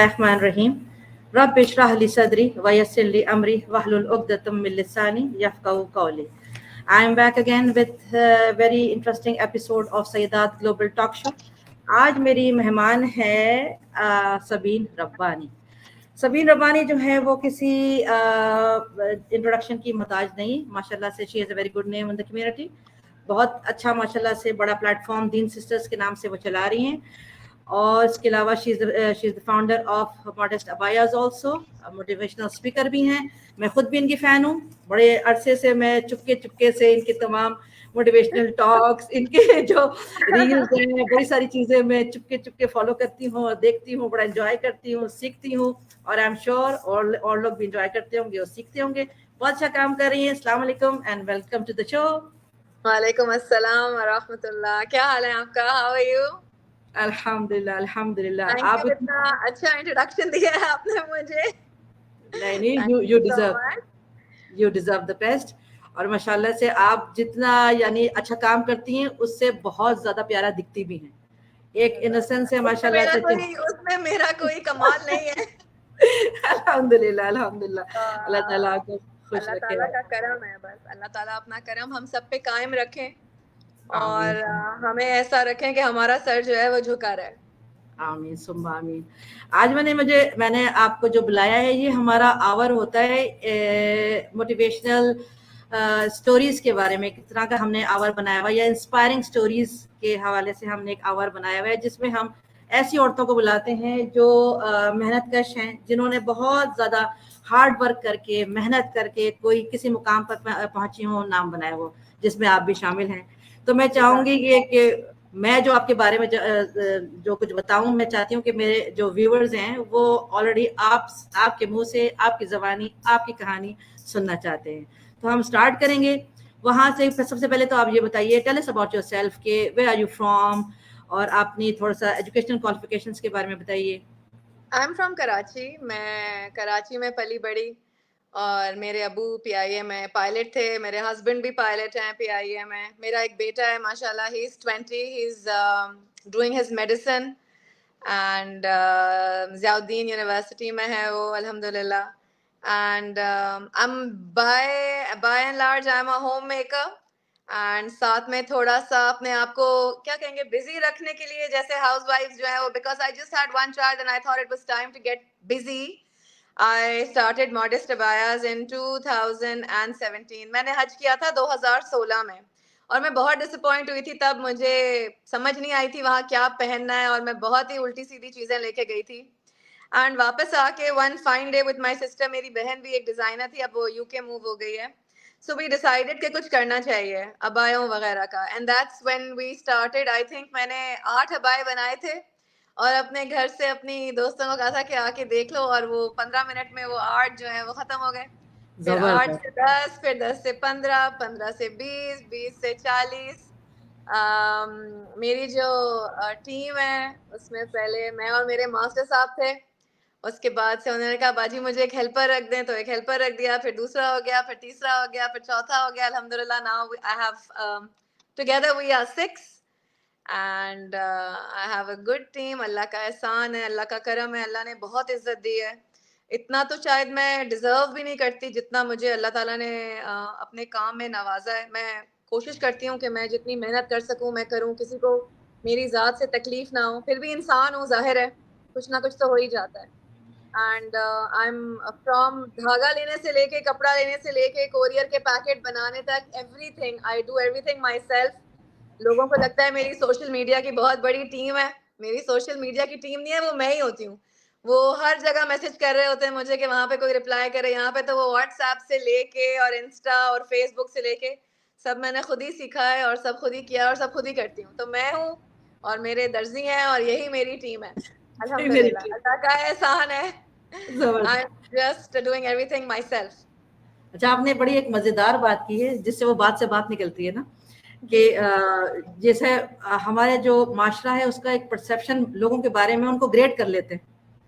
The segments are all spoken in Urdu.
الرحمن الرحیم رب اشرح لی صدری ویسر لی امری واحلل عقدۃ من لسانی یفقہوا قولی. I am back again with a very interesting episode of Syedat global talk show. آج میری مہمان ہے سبین ربانی. سبین ربانی جو ہے وہ کسی انٹروڈکشن کی محتاج نہیں. ماشاءاللہ سے she has a very good name in the community. بہت اچھا ماشاءاللہ سے بڑا پلیٹ فارم دین سسٹرز کے نام سے وہ چلا رہی ہیں, اور اس کے علاوہ she is the founder of modest abayas also. Motivational speaker بھی ہیں. میں خود بھی ان کی فین ہوں. بڑے عرصے سے میں چپکے سے ان کے تمام موٹیویشنل ٹاکس, ان کے جو ریلز ہیں, بڑی ساری چیزیں میں چپکے فالو کرتی ہوں اور دیکھتی ہوں. بڑا انجوائے کرتی ہوں, سیکھتی ہوں, اور آئی ایم شیور اور لوگ بھی انجوائے کرتے ہوں گے اور سیکھتے ہوں گے. بہت اچھا کام کر رہی ہیں. السلام علیکم and welcome to the show. وعلیکم السلام ورحمۃ اللہ. کیا حال ہے آپ کا؟ How are you? الحمدللہ. آپ اتنا اچھا انٹروڈکشن دیا ہے آپ نے مجھے. نہیں, یو ڈیزرو دا بیسٹ. اور ماشاءاللہ سے آپ جتنا یعنی اچھا کام کرتی ہیں اس سے بہت زیادہ پیارا دکھتی بھی ہیں. ایک انوسینس ہے ماشاءاللہ سے. اس میں میرا کوئی کمال نہیں ہے. الحمدللہ. اللہ تعالیٰ کو خوش اللہ رکھے. تعالیٰ کا کرم ہے. بس اللہ تعالیٰ اپنا کرم ہم سب پہ قائم رکھیں, اور ہمیں ایسا رکھیں کہ ہمارا سر جو ہے وہ جھکا رہے. آمین ثم آمین. آج میں نے آپ کو جو بلایا ہے, یہ ہمارا آور ہوتا ہے موٹیویشنل اسٹوریز کے بارے میں. کس طرح کا ہم نے آور بنایا ہوا, یا انسپائرنگ اسٹوریز کے حوالے سے ہم نے ایک آور بنایا ہوا ہے, جس میں ہم ایسی عورتوں کو بلاتے ہیں جو محنت کش ہیں, جنہوں نے بہت زیادہ ہارڈ ورک کر کے, محنت کر کے کوئی کسی مقام پر پہنچی ہوں, نام بنایا ہو, جس میں آپ بھی شامل ہیں. تو میں چاہوں گی کہ میں جو آپ کے بارے میں جو کچھ بتاؤں, میں چاہتی ہوں کہ میرے جو ویورز ہیں وہ آلریڈی آپ کے منہ سے, آپ کی زبانی, آپ کی کہانی سننا چاہتے ہیں. تو ہم سٹارٹ کریں گے وہاں سے. سب سے پہلے تو آپ یہ بتائیے, tell us about yourself, کہ ویئر آر یو فرام, اور اپنی تھوڑا سا ایجوکیشنل کوالیفیکیشنز کے بارے میں بتائیے. I am from Karachi. میں کراچی میں پلی بڑی, اور میرے ابو PIA میں پائلٹ تھے. میرے ہسبینڈ بھی پائلٹ ہیں PIA میں. میرا ایک بیٹا ہے ماشاءاللہ, he is 20, he is doing his medicine, and Ziauddin university میں ہے وہ, الحمدللہ. And by and large I'm a homemaker, and ساتھ میں تھوڑا سا اپنے آپ کو کیا کہیں گے بزی رکھنے کے لیے, جیسے ہاؤس وائف جو ہے وہ, because I just had one child and I thought it was time to get busy. I started Modest Abayas in 2017. میں نے حج کیا تھا 2016 میں, اور میں بہت ڈس اپوائنٹ ہوئی تھی. تب مجھے سمجھ نہیں آئی تھی وہاں کیا پہننا ہے, اور میں بہت ہی الٹی سیدھی چیزیں لے کے گئی تھی. اینڈ واپس آ کے one fine day with my sister, میری بہن بھی ایک ڈیزائنر تھی, اب وہ UK موو ہو گئی ہے. So we decided کہ کچھ کرنا چاہیے ابایوں وغیرہ کا, and that's when we started. I think میں نے 8 ابائے بنائے تھے, اور اپنے گھر سے اپنی دوستوں کو کہا تھا کہ آ کے دیکھ لو, اور وہ 15 منٹ میں وہ 8 جو ہے وہ ختم ہو گئے. پھر 8 سے 10, پھر 10 سے 15, 15 سے 20, 20 سے 40. میری جو ٹیم ہے اس میں پہلے میں اور میرے ماسٹر صاحب تھے. اس کے بعد سے انہوں نے کہا باجی مجھے ایک ہیلپر رکھ دیں, تو ایک ہیلپر رکھ دیا. پھر دوسرا ہو گیا, پھر تیسرا ہو گیا, پھر چوتھا ہو گیا. الحمدللہ now I have together we are 6, and I have a good team. اللہ کا احسان ہے, اللہ کا کرم ہے, اللہ نے بہت عزت دی ہے. اتنا تو شاید میں ڈیزرو بھی نہیں کرتی جتنا مجھے اللہ تعالیٰ نے اپنے کام میں نوازا ہے. میں کوشش کرتی ہوں کہ میں جتنی محنت کر سکوں میں کروں, کسی کو میری ذات سے تکلیف نہ ہو. پھر بھی انسان ہوں, ظاہر ہے کچھ نہ کچھ تو ہو ہی جاتا ہے. اینڈ آئی ایم فرام دھاگا لینے سے لے کے, کپڑا لینے سے لے کے, کوریئر کے پیکٹ بنانے تک, every thing I do every thing my self. لوگوں کو لگتا ہے میری سوشل میڈیا کی بہت بڑی ٹیم ہے. میری سوشل میڈیا کی ٹیم نہیں ہے, وہ میں ہی ہوتی ہوں. وہ ہر جگہ میسج کر رہے ہوتے ہیں مجھے کہ وہاں پہ کوئی رپلائی کرے, یہاں پہ تو وہ واٹس ایپ سے لے کے اور انسٹا اور فیس بک سے لے کے سب میں نے خود ہی سیکھا ہے, اور سب خود ہی کیا, اور سب خود ہی کرتی ہوں. تو میں ہوں اور میرے درزی ہیں, اور یہی میری ٹیم ہے. الحمدللہ اللہ کا احسان ہے. I'm just doing everything myself. اچھا, آپ نے بڑی ایک مزیدار بات کی ہے, جس سے وہ بات سے بات نکلتی ہے نا, کہ جیسے ہمارے جو معاشرہ ہے اس کا ایک پرسیپشن لوگوں کے بارے میں ان کو گریڈ کر لیتے ہیں.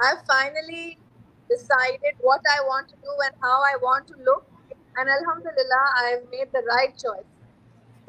I finally decided what I want to do and how I want to look, and alhamdulillah I've made the right choice.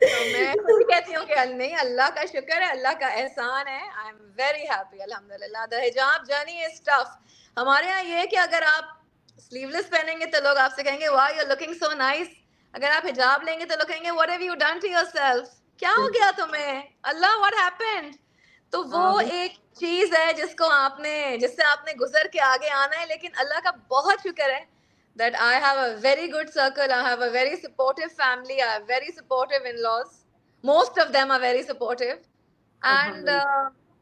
تو میں خود ہی کہتی ہوں کہ نہیں, اللہ کا شکر ہے, اللہ کا احسان ہے. آئی ایم ویری ہیپی الحمدللہ. دا حجاب جرنی از ٹف. ہمارے یہاں یہ ہے کہ اگر آپ سلیو لیس پہنیں گے تو لوگ آپ سے کہیں گے واہ یو لوکنگ سو نائس. اگر آپ حجاب لیں گے تو لوگ کہیں گے what have you done to yourself, کیا ہو گیا تمہیں, اللہ واٹ ہیپنڈ. تو وہ ایک چیز ہے جس کو جس سے آپ نے گزر کے آگے آنا ہے. لیکن اللہ کا بہت شکر ہے that I have a very good circle, I have a very supportive family, I have very supportive in-laws. Most of them are very supportive. And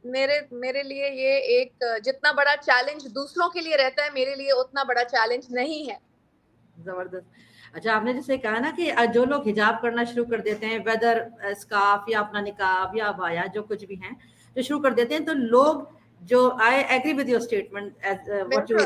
میرے لیے یہ ایک جتنا بڑا چیلنج دوسروں کے لیے رہتا ہے, میرے لیے اتنا بڑا چیلنج نہیں ہے. زبردست. اچھا, آپ نے جیسے کہا نا کہ جو لوگ حجاب کرنا شروع کر دیتے ہیں, ویدر اسکارف یا اپنا نقاب یا عبایا جو کچھ بھی ہیں جو شروع کر دیتے ہیں, تو لوگ جو I agree with your statement what you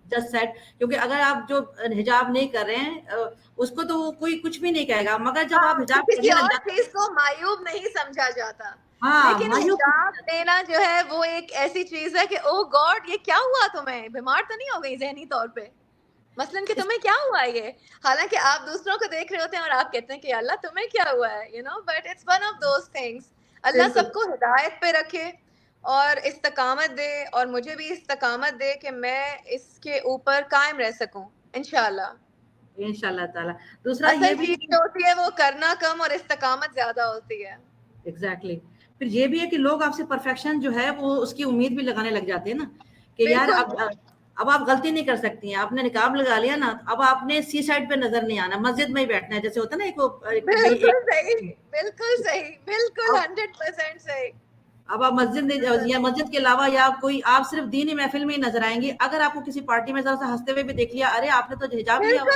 just said, کیونکہ اگر آپ جو حجاب نہیں کر رہے ہیں اس کو تو کوئی کچھ بھی نہیں کہے گا, مگر جب آپ حجاب کسی کرنے لگ اور جاتے ہیں چیز کو معیوب نہیں سمجھا جاتا. ہاں لیکن حجاب لینا جو ہے وہ ایک ایسی چیز ہے کہ او گاڈ یہ کیا ہوا, تمہیں بیمار تو نہیں ہو گئی ذہنی طور پہ, مثلاً کہ تمہیں کیا ہوا یہ, حالانکہ آپ دوسروں کو دیکھ رہے ہوتے ہیں اور آپ کہتے ہیں کہ اللہ تمہیں کیا ہوا ہے, you know, but it's one of those things. اللہ سب کو ہدایت پہ رکھے اور استقامت دے, اور مجھے بھی استقامت دے کہ میں اس کے اوپر قائم رہ سکوں انشاءاللہ. انشاءاللہ تعالیٰ. دوسرا یہ اصل بھی چیز جو ہوتی ہے وہ کرنا کم اور استقامت زیادہ ہوتی ہے. ایگزیکٹلی. پھر یہ بھی ہے کہ لوگ آپ سے پرفیکشن جو ہے وہ اس کی امید بھی لگانے لگ جاتے ہیں نا, کہ یار اب آپ غلطی نہیں کر سکتی ہیں, آپ نے نقاب لگا لیا نا, اب آپ نے سی سائڈ پہ نظر نہیں آنا, مسجد میں ہی بیٹھنا ہے, جیسے ہوتا ہے نا ایک بالکل صحیح, بالکل صحیح, بالکل 100% صحیح. اب آپ مسجد یا مسجد کے علاوہ یا کوئی آپ صرف دینی محفل میں ہی نظر آئیں گے. اگر آپ کو کسی پارٹی میں ذرا سا ہنستے ہوئے بھی دیکھ لیا, ارے آپ نے تو حجاب لیا ہوا,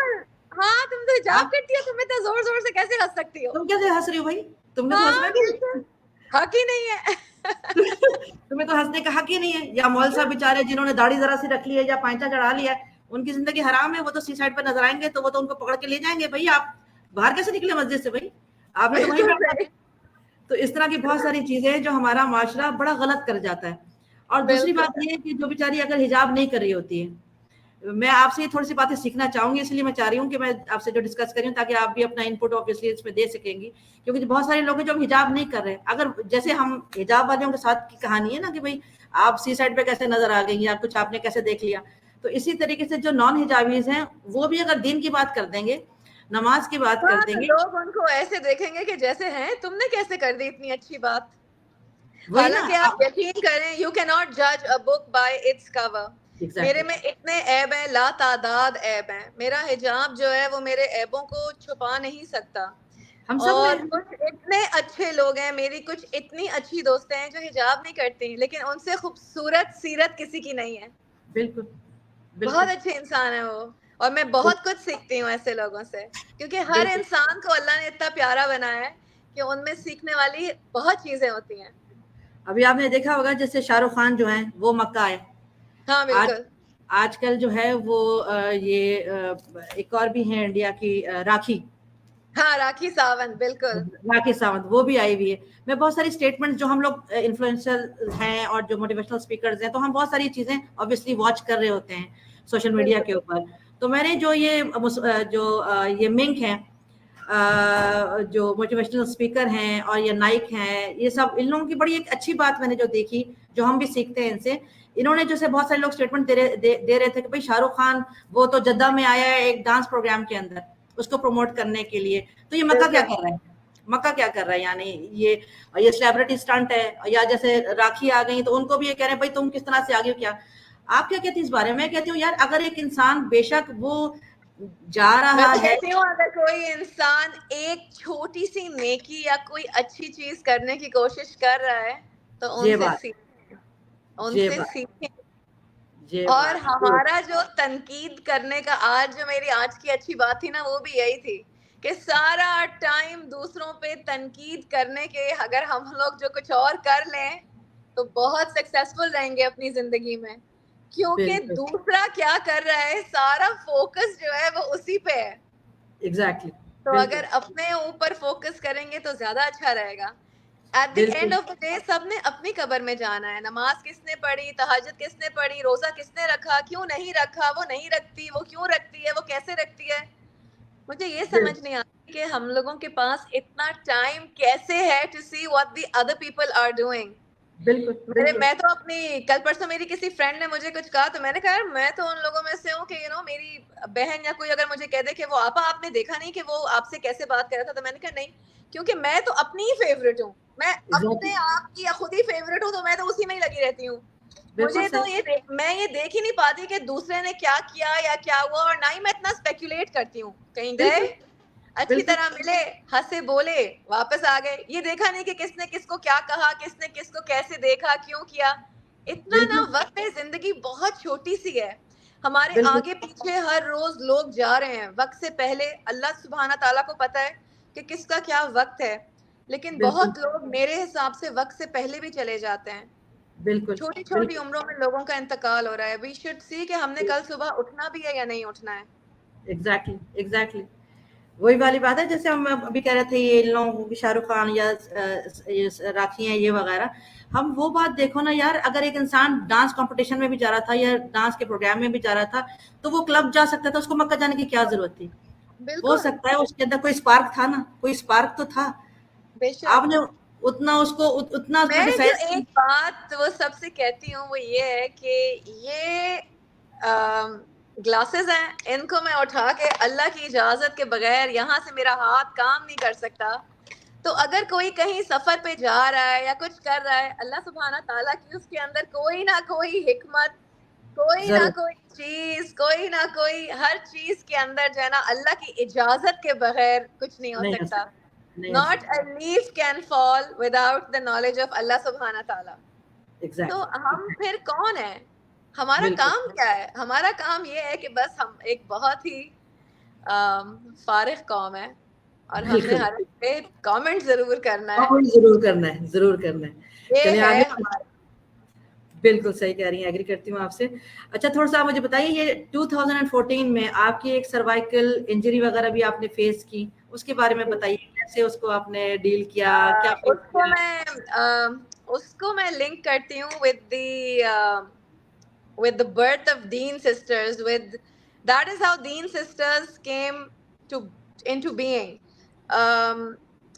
ہاں تم تو حجاب کرتی ہو, تم اتنا زور زور سے کیسے ہنس سکتی ہو, تم کیسے ہنس رہی ہو بھائی, تم نے تو ہنسنا نہیں, حق ہی نہیں ہے. تمہیں تو ہنسنے کا حق ہی نہیں ہے. یا مول صاحب بیچارے جنہوں نے داڑھی ذرا سی رکھ لی ہے یا پائنچا چڑھا لیا ہے, ان کی زندگی حرام ہے, وہ تو سی سائڈ پہ نظر آئیں گے تو وہ تو ان کو پکڑ کے لے جائیں گے, بھائی آپ باہر کیسے نکلے مسجد سے, بھائی آپ نے تو وہیں بیٹھا. تو اس طرح کی بہت ساری چیزیں ہیں جو ہمارا معاشرہ بڑا غلط کر جاتا ہے. اور دوسری بات یہ ہے کہ جو بیچاری اگر حجاب نہیں کر رہی ہوتی ہے, میں آپ سے یہ تھوڑی سی باتیں سیکھنا چاہوں گی, اس لیے میں چاہ رہی ہوں کہ میں آپ سے جو ڈسکس کر رہی ہوں تاکہ آپ بھی اپنا ان پٹ آبویسلی اس میں دے سکیں گی, کیونکہ بہت سارے لوگ ہیں جو حجاب نہیں کر رہے. اگر جیسے ہم حجاب والوں کے ساتھ کی کہانی ہے نا کہ بھائی آپ سی سائڈ پہ کیسے نظر آ گئی یا کچھ آپ نے کیسے دیکھ لیا, تو اسی طریقے سے جو نان حجابیز ہیں وہ بھی اگر دین کی بات کر دیں گے, نماز کی بات کر دیں گے, لوگ ان کو ایسے دیکھیں گے کہ جیسے ہیں تم نے کیسے کر دی اتنی اچھی بات. وہی نا, حالانکہ آپ یقین کریں یو کی ناٹ جج اے بک بائی اٹس کور. میرے میں اتنے عیب ہیں, لا تعداد عیب ہیں. میرا حجاب جو ہے وہ میرے عیبوں کو چھپا نہیں سکتا. ہم سب اور میں کچھ اتنے اچھے لوگ ہیں, میری کچھ اتنی اچھی دوستیں ہیں جو حجاب نہیں کرتی, لیکن ان سے خوبصورت سیرت کسی کی نہیں ہے. بالکل بہت اچھے انسان ہیں وہ, اور میں بہت کچھ سیکھتی ہوں ایسے لوگوں سے, کیونکہ ہر انسان کو اللہ نے اتنا پیارا بنایا ہے کہ ان میں سیکھنے والی بہت چیزیں ہوتی ہیں. ابھی آپ نے دیکھا ہوگا جیسے شاہ رخ خان جو ہیں وہ مکہ آئے, ہاں بالکل. آج کل جو ہے وہ یہ ایک اور بھی ہیں انڈیا کی, راکھی, ہاں راکھی ساونت, بالکل راکھی ساونت, وہ بھی آئی ہوئی ہے. میں بہت ساری اسٹیٹمنٹ جو ہم لوگ انفلوئنسر ہیں اور جو موٹیویشنل اسپیکرز ہیں, تو ہم بہت ساری چیزیں obviously واچ کر رہے ہوتے ہیں سوشل میڈیا کے اوپر. تو میں نے جو یہ منک ہیں جو موٹیویشنل اسپیکر ہیں اور یہ نائک ہیں, یہ سب ان لوگوں کی بڑی ایک اچھی بات میں نے جو دیکھی, جو ہم بھی سیکھتے ہیں ان سے. انہوں نے جیسے بہت سارے لوگ اسٹیٹمنٹ دے رہے تھے کہ بھائی شاہ رخ خان وہ تو جدہ میں آیا ہے ایک ڈانس پروگرام کے اندر اس کو پروموٹ کرنے کے لیے, تو یہ مکہ کیا کر رہا ہے, مکہ کیا کر رہا ہے, یعنی یہ سیلیبریٹی اسٹنٹ ہے. یا جیسے راکھی آ گئی تو ان کو بھی یہ کہہ رہے ہیں بھائی تم کس طرح سے آ گئی ہو, کیا آپ کیا کہتی ہیں اس بارے میں. کہتی ہوں یار اگر ایک انسان بے شک وہ جا رہا ہے, کہتی ہوں اگر کوئی انسان ایک چھوٹی سی نیکی یا کوئی اچھی چیز کرنے کی کوشش کر رہا ہے تو ان سے سیکھیں, ان سے سیکھیں. اور ہمارا جو تنقید کرنے کا آج جو میری آج کی اچھی بات تھی نا وہ بھی یہی تھی کہ سارا ٹائم دوسروں پہ تنقید کرنے کے, اگر ہم لوگ جو کچھ اور کر لیں تو بہت سکسیسفل رہیں گے اپنی زندگی میں, کیونکہ دوسرا کیا کر رہا ہے سارا فوکس جو ہے وہ اسی پہ ہے. ایگزیکٹلی. تو اگر اپنے اوپر فوکس کریں گے تو زیادہ اچھا رہے گا. At the end of the day سب نے اپنی قبر میں جانا ہے. نماز کس نے پڑھی, تہجد کس نے پڑھی, روزہ کس نے رکھا, کیوں نہیں رکھا, وہ نہیں رکھتی, وہ کیوں رکھتی ہے, وہ کیسے رکھتی ہے, مجھے یہ سمجھ نہیں آتی کہ ہم لوگوں کے پاس اتنا ٹائم کیسے ہے to see what the other people are doing. بالکل میں تو اپنی کل پرسوں میری کسی فرینڈ نے مجھے کچھ کہا تو میں نے کہا یار میں تو ان لوگوں میں سے ہوں کہ میری بہن یا کوئی اگر مجھے کہہ دے کہ وہ آپا آپ نے دیکھا نہیں کہ وہ آپ سے کیسے بات کر رہا تھا, تو میں نے کہا نہیں, کیونکہ میں تو اپنی ہی فیوریٹ ہوں, میں اپنے آپ کی خود ہی فیوریٹ ہوں, تو میں تو اسی میں ہی لگی رہتی ہوں. مجھے تو میں یہ دیکھ ہی نہیں پاتی کہ دوسرے نے کیا کیا یا کیا ہوا, اور نہ ہی میں اتنا اسپیکولیٹ کرتی ہوں. کہیں گئے, اچھی طرح ملے, ہنسے بولے, واپس آ گئے, یہ دیکھا نہیں کہ کس نے کس کو کیا کہا, کس نے کس کو کیسے دیکھا, کیوں کیا. اتنا نا وقت ہے, زندگی بہت چھوٹی سی ہے, ہمارے آگے پیچھے ہر روز لوگ جا رہے ہیں. وقت سے پہلے اللہ سبحانہ تعالیٰ کو پتا ہے کہ کس کا کیا وقت ہے, لیکن بہت لوگ میرے حساب سے وقت سے پہلے بھی چلے جاتے ہیں. بالکل چھوٹی چھوٹی عمروں میں لوگوں کا انتقال ہو رہا ہے. وی شوڈ سی کہ ہم نے کل صبح اٹھنا بھی ہے یا نہیں اٹھنا ہے. ایگزیکٹلی وہی والی بات ہے. جیسے ہم ابھی کہہ رہے تھے یہ ان لوگوں کی شاہ رخ خان یا راکھی ہیں یہ وغیرہ, ہم وہ بات دیکھو نا یار, اگر ایک انسان ڈانس کمپٹیشن میں بھی جا رہا تھا یا ڈانس کے پروگرام میں بھی جا رہا تھا تو وہ کلب جا سکتا تھا, اس کو مکہ جانے کی کیا ضرورت تھی. ہو سکتا ہے اس کے اندر کوئی اسپارک تھا نا, کوئی اسپارک تو تھا. آپ نے اتنا اس کو اتنا اس کو میں جو ڈیسائڈ. ایک بات وہ سب سے کہتی ہوں وہ یہ ہے کہ یہ گلاسز ہیں, ان کو میں اٹھا کے اللہ کی اجازت کے بغیر یہاں سے میرا ہاتھ کام نہیں کر سکتا. تو اگر کوئی کہیں سفر پہ جا رہا ہے یا کچھ کر رہا ہے, اللہ سبحانہ تعالیٰ کی اس کے اندر کوئی نہ کوئی حکمت, کوئی نہ کوئی چیز, کوئی نہ کوئی ہر چیز کے اندر جو ہے نا اللہ کی اجازت کے بغیر کچھ نہیں ہو سکتا. Not a leaf can fall without the knowledge of Allah سبحانہ تعالیٰ. تو ہم پھر کون ہیں, ہمارا کام کیا ہے؟ ہمارا کام یہ ہے کہ بس ہم ایک بہت ہی فارغ قوم ہے, اور ہم نے ہر پہ کامنٹ ضرور کرنا ہے. ضرور کرنا ہے. یہ چلیں ہے آگے. ہمارا. بالکل صحیح کہہ رہی ہیں, ایگری کرتی ہوں آپ سے. اچھا تھوڑا سا آپ مجھے بتائیے, یہ 2014 میں آپ کی ایک سروائکل انجری وغیرہ بھی آپ نے فیس کی, اس کے بارے میں بتائیے, کیسے اس کو آپ نے ڈیل کیا, کیا فیس کیا؟ اس کو میں لنک کرتی ہوں with the birth of Deen Sisters, that is how Deen Sisters came into being.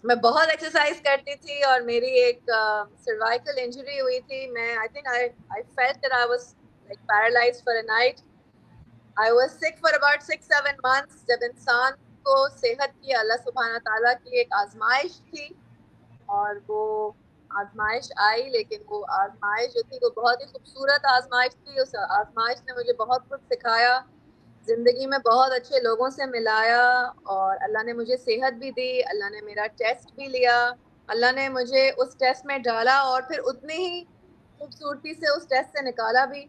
میں بہت ایکسرسائز کرتی تھی اور میری ایک سروائکل انجری ہوئی تھی. میں I think I felt that I was like paralyzed for a night. I was sick for about 6-7 months. جب انسان کو صحت کی اللہ سبحانہ تعالیٰ کی ایک آزمائش تھی, اور وہ آزمائش آئی, لیکن وہ آزمائش جو تھی وہ بہت ہی خوبصورت آزمائش تھی. اس آزمائش نے مجھے بہت کچھ سکھایا, زندگی میں بہت اچھے لوگوں سے ملایا, اور اللہ نے مجھے صحت بھی دی. اللہ نے میرا ٹیسٹ بھی لیا, اللہ نے مجھے اس ٹیسٹ میں ڈالا, اور پھر اتنی ہی خوبصورتی سے اس ٹیسٹ سے نکالا بھی.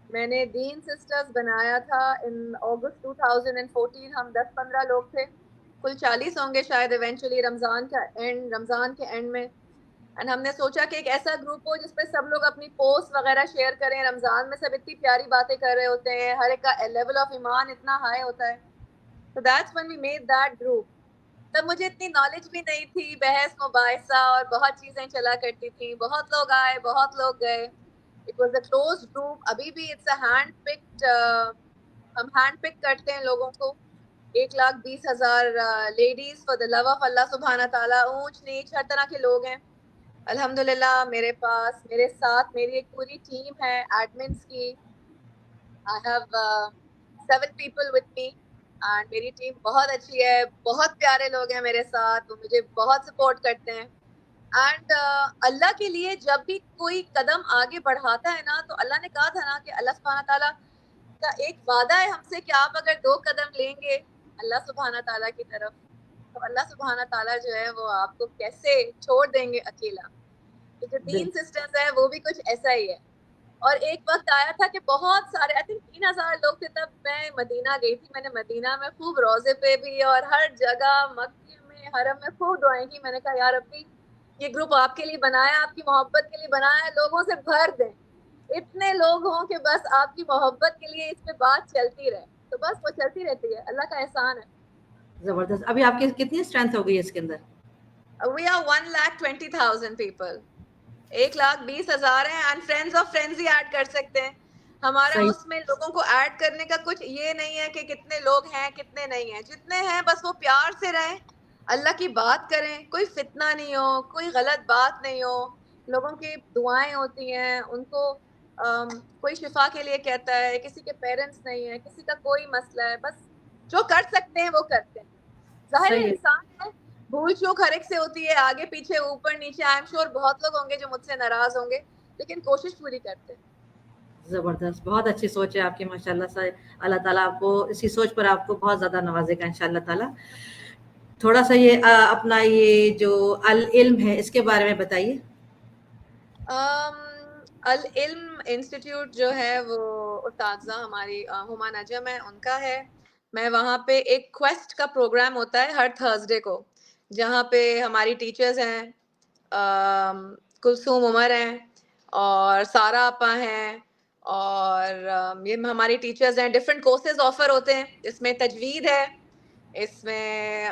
میں نے دین سسٹرز بنایا تھا ان اگست 2014. ہم 10-15 لوگ تھے, کل 40 ہوں گے شاید ایونچولی رمضان کے اینڈ میں. اینڈ ہم نے سوچا کہ ایک ایسا گروپ ہو جس پہ سب لوگ اپنی پوسٹ وغیرہ شیئر کریں. رمضان میں سب اتنی پیاری باتیں کر رہے ہوتے ہیں, ہر ایک کا لیول آف ایمان اتنا ہائی ہوتا ہے. So that's when we made that group. تب مجھے اتنی نالج بھی نہیں تھی, بحث مباحثہ اور بہت چیزیں چلا کرتی تھیں. بہت لوگ آئے, بہت لوگ گئے. It was a closed group. ابھی بھی it's a hand-picked, ہم ہینڈ پک کرتے ہیں لوگوں کو. 1,20,000 ladies for the love of اللہ سبحانہ تعالیٰ, اونچ نیچ ہر طرح کے لوگ ہیں. الحمدللہ میرے ساتھ میری ایک پوری ٹیم ہے ایڈمنس کی. I have 7 people with me, and میری ٹیم بہت اچھی ہے, بہت پیارے لوگ ہیں میرے ساتھ, وہ مجھے بہت سپورٹ کرتے ہیں. اینڈ اللہ کے لیے جب بھی کوئی قدم آگے بڑھاتا ہے نا, تو اللہ نے کہا تھا نا کہ اللہ سبحانہ تعالیٰ کا ایک وعدہ ہے ہم سے کہ آپ اگر 2 قدم لیں گے اللہ سبحانہ تعالیٰ کی طرف, تو اللہ سبحانہ تعالیٰ جو ہے وہ آپ کو کیسے چھوڑ دیں گے اکیلا. تو جو 3 سسٹرز ہیں وہ بھی کچھ ایسا ہی ہے. اور ایک وقت آیا تھا کہ بہت سارے, I think 3,000 لوگ تھے. تب میں مدینہ گئی تھی. میں نے مدینہ میں خوب روزے پہ بھی اور ہر جگہ مکے میں حرم میں خوب دعائیں کی. میں نے کہا یا ربی یہ گروپ آپ کے لیے بنایا, آپ کی محبت کے لیے بنایا ہے, لوگوں سے بھر دیں, اتنے لوگ ہوں کہ بس آپ کی محبت کے لیے اس پہ بات چلتی رہے. تو بس وہ چلتی رہتی ہے, اللہ کا احسان ہے. زبردست. ابھی آپ کی کتنی اسٹرینتھ ہو گئی ہے اس کے اندر؟ We are 1,20,000 people. 1,20,000 ہیں, اینڈ فرینڈز آف فرینڈز ہی ایڈ کر سکتے ہیں. ہمارا صحیح. اس میں لوگوں کو ایڈ کرنے کا کچھ یہ نہیں ہے کہ کتنے لوگ ہیں کتنے نہیں ہیں. جتنے ہیں بس وہ پیار سے رہیں, اللہ کی بات کریں, کوئی فتنہ نہیں ہو, کوئی غلط بات نہیں ہو, لوگوں کی دعائیں ہوتی ہیں, ان کو کوئی شفا کے لیے کہتا ہے, کسی کے پیرنٹس نہیں ہیں, کسی کا کوئی مسئلہ ہے, بس جو کر سکتے ہیں وہ کرتے ہیں. ظاہر ہے صحیح ہے. انسان ہے, بھول چوک ہر ایک سے ہوتی ہے, آگے پیچھے اوپر نیچے. آئی ایم شیور بہت لوگ ہوں گے جو مجھ سے ناراض ہوں گے, لیکن کوشش پوری کرتے ہیں. زبردست, بہت اچھی سوچ ہے آپ کی ماشاء اللہ سے. اللہ تعالیٰ آپ کو اسی سوچ پر آپ کو بہت زیادہ نوازے گا ان شاء اللہ تعالیٰ. تھوڑا سا یہ اپنا یہ جو العلم ہے اس کے بارے میں بتائیے. العلم انسٹیٹیوٹ جو ہے وہ اساتذہ ہماری ہما نجم ہے ان کا ہے. میں وہاں پہ ایک کویسٹ کا پروگرام ہوتا ہے ہر تھرسڈے کو, جہاں پہ ہماری ٹیچرز ہیں, کلثوم عمر ہیں اور سارا آپا ہیں, اور یہ ہماری ٹیچرز ہیں. ڈفرینٹ کورسز آفر ہوتے ہیں, اس میں تجوید ہے, اس میں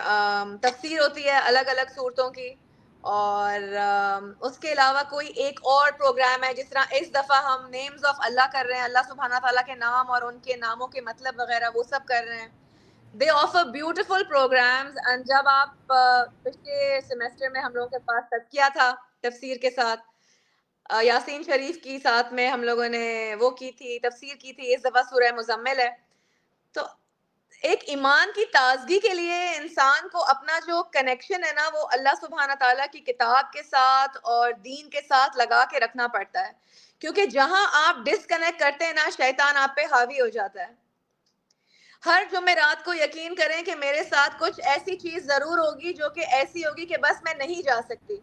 تفسیر ہوتی ہے الگ الگ صورتوں کی, اور اس کے علاوہ کوئی ایک اور پروگرام ہے, جس طرح اس دفعہ ہم نیمز آف اللہ کر رہے ہیں, اللہ سبحانہ تعالیٰ کے نام اور ان کے ناموں کے مطلب وغیرہ وہ سب کر رہے ہیں. They offer beautiful programmes. And جب آپ پچھلے سیمسٹر میں ہم لوگوں کے پاس تذکیہ تھا تفسیر کے ساتھ, یاسین شریف کی ساتھ میں ہم لوگوں نے وہ کی تھی, تفسیر کی تھی. اس دفعہ سورہ مزمل ہے. تو ایک ایمان کی تازگی کے لیے انسان کو اپنا جو کنیکشن ہے نا وہ اللہ سبحانہ تعالیٰ کی کتاب کے ساتھ اور دین کے ساتھ لگا کے رکھنا پڑتا ہے, کیونکہ جہاں آپ ڈسکنیکٹ کرتے ہیں نا شیطان آپ پہ حاوی ہو جاتا ہے. ہر جمعرات کو یقین کریں کہ میرے ساتھ کچھ ایسی چیز ضرور ہوگی جو کہ ایسی ہوگی کہ بس میں نہیں جا سکتی,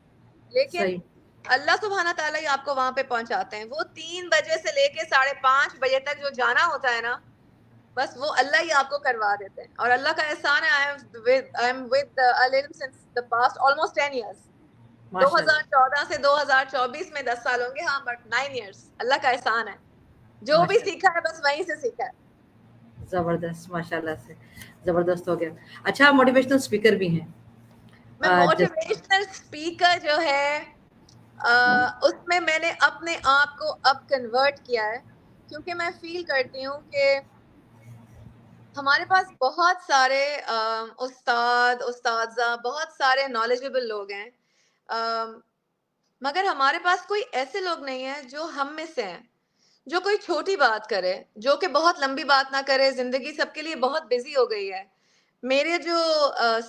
لیکن صحیح. اللہ سبحانہ تعالیٰ ہی آپ کو وہاں پہ پہنچاتے ہیں. وہ 3 بجے سے لے کے 5:30 بجے تک جو جانا ہوتا ہے نا, بس وہ اللہ ہی آپ کو کروا دیتے ہیں. اور اللہ کا احسان ہے, I am with Al-Ilm since the past almost 10 years. ماشاء اللہ. 2014 سے 2024 میں 10 سال ہوں گے, ہاں, بٹ 9 years. اللہ کا احسان ہے, جو بھی ماشاء اللہ. سیکھا ہے بس وہیں سے سیکھا ہے. زبردست, ماشاء اللہ سے زبردست ہو گیا. اچھا, موٹیویشنل اسپیکر بھی ہیں. میں موٹیویشنل اسپیکر جو ہے اس میں نے اپنے آپ کو اب کنورٹ کیا ہے, کیونکہ میں فیل کرتی ہوں کہ ہمارے پاس بہت سارے استاد استاذہ بہت سارے نالجبل لوگ ہیں, مگر ہمارے پاس کوئی ایسے لوگ نہیں ہیں جو ہم میں سے ہیں, جو کوئی چھوٹی بات کرے, جو کہ بہت لمبی بات نہ کرے. زندگی سب کے لیے بہت بزی ہو گئی ہے. میرے جو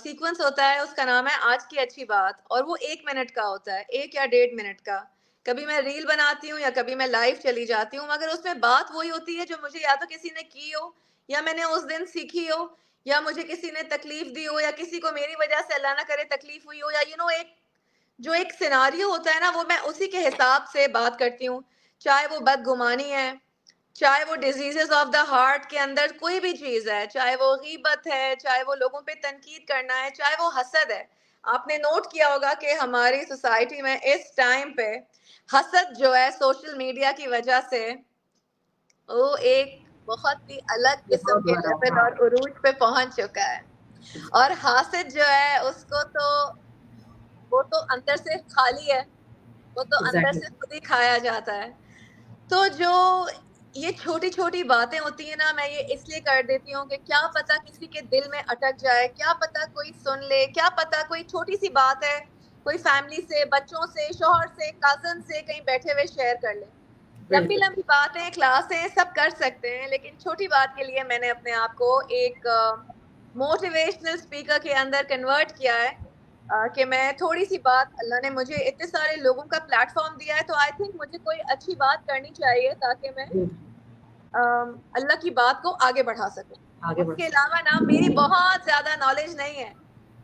سیکوینس ہوتا ہے اس کا نام ہے آج کی اچھی بات, اور وہ 1 منٹ کا ہوتا ہے, 1 یا 1.5 منٹ کا. کبھی میں ریل بناتی ہوں یا کبھی میں لائیو چلی جاتی ہوں, مگر اس میں بات وہی ہوتی ہے جو مجھے یا تو کسی نے کی ہو, یا میں نے اس دن سیکھی ہو, یا مجھے کسی نے تکلیف دی ہو, یا کسی کو میری وجہ سے اللہ نہ کرے تکلیف ہوئی ہو, یا ایک جو ایک سیناریو ہوتا ہے نا, وہ میں اسی کے حساب سے بات کرتی ہوں. چاہے وہ بدگمانی ہے, چاہے وہ ڈیزیزز آف دا ہارٹ کے اندر کوئی بھی چیز ہے, چاہے وہ غیبت ہے, چاہے وہ لوگوں پہ تنقید کرنا ہے, چاہے وہ حسد ہے. آپ نے نوٹ کیا ہوگا کہ ہماری سوسائٹی میں اس ٹائم پہ حسد جو ہے سوشل میڈیا کی وجہ سے وہ ایک بہت ہی الگ قسم بہت کے بڑا. لیول ہاں. اور عروج پہ پہنچ چکا ہے. اور حاسد جو ہے اس کو تو وہ تو اندر سے خالی ہے, وہ تو اندر ایگزیکٹلی. سے خود ہی کھایا جاتا ہے. تو جو یہ چھوٹی چھوٹی باتیں ہوتی ہیں نا, میں یہ اس لیے کر دیتی ہوں کہ کیا پتا کسی کے دل میں اٹک جائے, کیا پتا کوئی سن لے, کیا پتا کوئی چھوٹی سی بات ہے کوئی فیملی سے, بچوں سے, شوہر سے, کزن سے کہیں بیٹھے ہوئے شیئر کر لے. لمبی بالکل. لمبی باتیں, کلاسیں سب کر سکتے ہیں, لیکن چھوٹی بات کے لیے میں نے اپنے آپ کو ایک موٹیویشنل اسپیکر کے اندر کنورٹ کیا ہے, کہ میں تھوڑی سی بات, اللہ نے مجھے اتنے سارے لوگوں کا پلیٹ فارم دیا ہے, تو آئی تھنک مجھے کوئی اچھی بات کرنی چاہیے تاکہ میں اللہ کی بات کو آگے بڑھا سکوں. آگے اس بڑھ کے سکتے. علاوہ نا میری بہت زیادہ نالج نہیں ہے,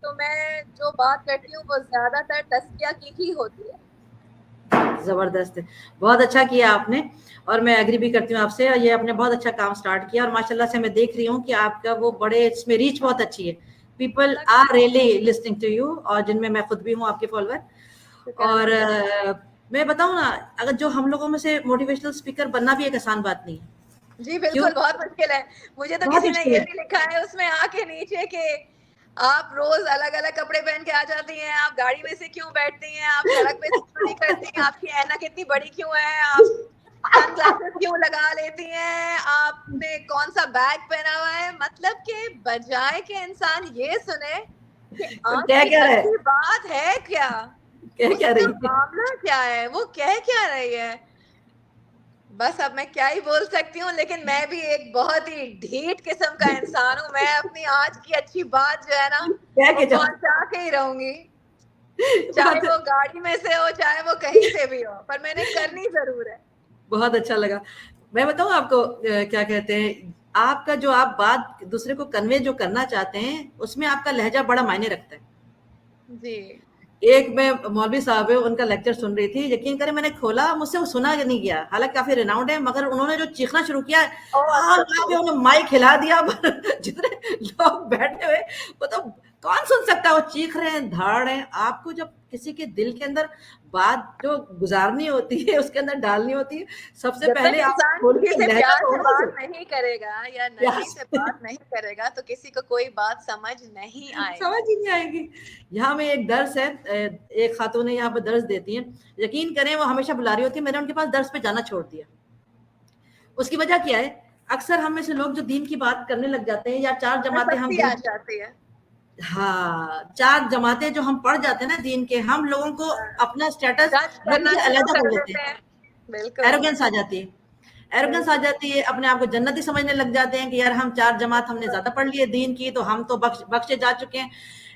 تو میں جو بات کرتی ہوں وہ زیادہ تر تزکیہ کی ہی ہوتی ہے. زبردست ہے, بہت اچھا کیا آپ نے, اور میں ایگری بھی کرتی ہوں آپ سے. یہ آپ نے بہت اچھا کام سٹارٹ کیا, اور ماشاء اللہ سے میں دیکھ رہی ہوں کہ آپ کا وہ بڑے اس میں ریچ بہت اچھی ہے. People are really listening to you, اور جن میں خود بھی ہوں آپ کے فالوور. شکر اور الحمد للہ. میں بتاؤں نا, اگر جو ہم لوگوں میں سے موٹیویشنل اسپیکر بننا بھی ایک آسان بات نہیں ہے. جی کیوں؟ بالکل, بہت مشکل ہے. مجھے تو بہت کسی نے مشکل یہ ہے. بھی لکھا ہے اس میں آ کے نیچے کہ آپ روز الگ الگ کپڑے پہن کے آ جاتی ہیں, آپ گاڑی میں سے کیوں بیٹھتی ہیں, آپ سڑک پہ سے کیوں نہیں کرتی ہیں, آپ کی اینک اتنی بڑی کیوں ہے, آپ سن گلاسز کیوں لگا لیتی ہیں, آپ نے کون سا بیگ پہنا ہوا ہے, مطلب کہ بجائے کہ انسان یہ سنے کہ آنکھ کہہ کی کیا رہے اصلی بات ہے کیا, کہہ اس کیا کا رہی ہے. معاملہ کیا ہے, وہ کہہ کیا رہی ہے. بس اب میں کیا ہی بول سکتی ہوں, لیکن میں بھی ایک بہت ہی ڈھیٹ قسم کا انسان ہوں. میں اپنی آج کی اچھی بات جو ہے نا کہہ وہ کے جا. پہنچا کے ہی رہوں گی, چاہے بہت وہ گاڑی میں سے ہو چاہے وہ کہیں سے بھی ہو, پر میں نے کرنی ضرور ہے. بہت اچھا لگا. میں بتاؤں آپ کو کیا کہتے ہیں, آپ کا جو آپ بات دوسرے کو کنوے جو کرنا چاہتے ہیں اس میں آپ کا لہجہ بڑا معنی رکھتا ہے. جی ایک میں مولوی صاحب ہے, ان کا لیکچر سن رہی تھی, یقین کریں میں نے کھولا, مجھ سے وہ سنا نہیں گیا, حالانکہ کافی ریناؤنڈ ہے, مگر انہوں نے جو چیخنا شروع کیا, انہوں نے مائک ہلا دیا. جتنے لوگ بیٹھے ہوئے وہ تو کون سن سکتا ہے, وہ چیخ رہے ہیں, دھاڑ رہے ہیں. آپ کو جب کسی کے دل کے اندر بات جو گزارنی ہوتی ہے, اس کے اندر ڈالنی ہوتی ہے, سب سے جب تک پہلے آپ انسان کھول کسی کے سے لہجہ پیار تو سے ہونا بات چاہیے. نہیں کرے گا یا پیار نرمی سے بات نہیں کرے گا تو کسی کو کوئی بات سمجھ نہیں آئے گی. سمجھ ہی نہیں آئے گی. یہاں میں ایک درس ہے, ایک خاتون یہاں پہ درس دیتی ہیں, یقین کریں وہ ہمیشہ بلا رہی ہوتی ہے, میں نے ان کے پاس درس پہ جانا چھوڑ دیا. اس کی وجہ کیا ہے, اکثر ہم میں سے لوگ جو دین کی بات کرنے لگ جاتے ہیں, یا چار جماعتیں ہم سختی آ جاتی ہے. ہاں 4 جماعتیں جو ہم پڑھ جاتے ہیں نا دین کے, ہم لوگوں کو اپنا اسٹیٹس جج لوگوں کرنا سے شروع علیحدہ کر کر لیتے دیتے ہیں. ہیں. بالکل ایروگنس آ جاتی ہے, ایروگنس آ جاتی ہے, اپنے آپ کو جنتی سمجھنے لگ جاتے ہیں کہ یار ہم 4 جماعت ہم نے زیادہ پڑھ لی ہے دین کی, تو ہم تو بخشے جا چکے ہیں.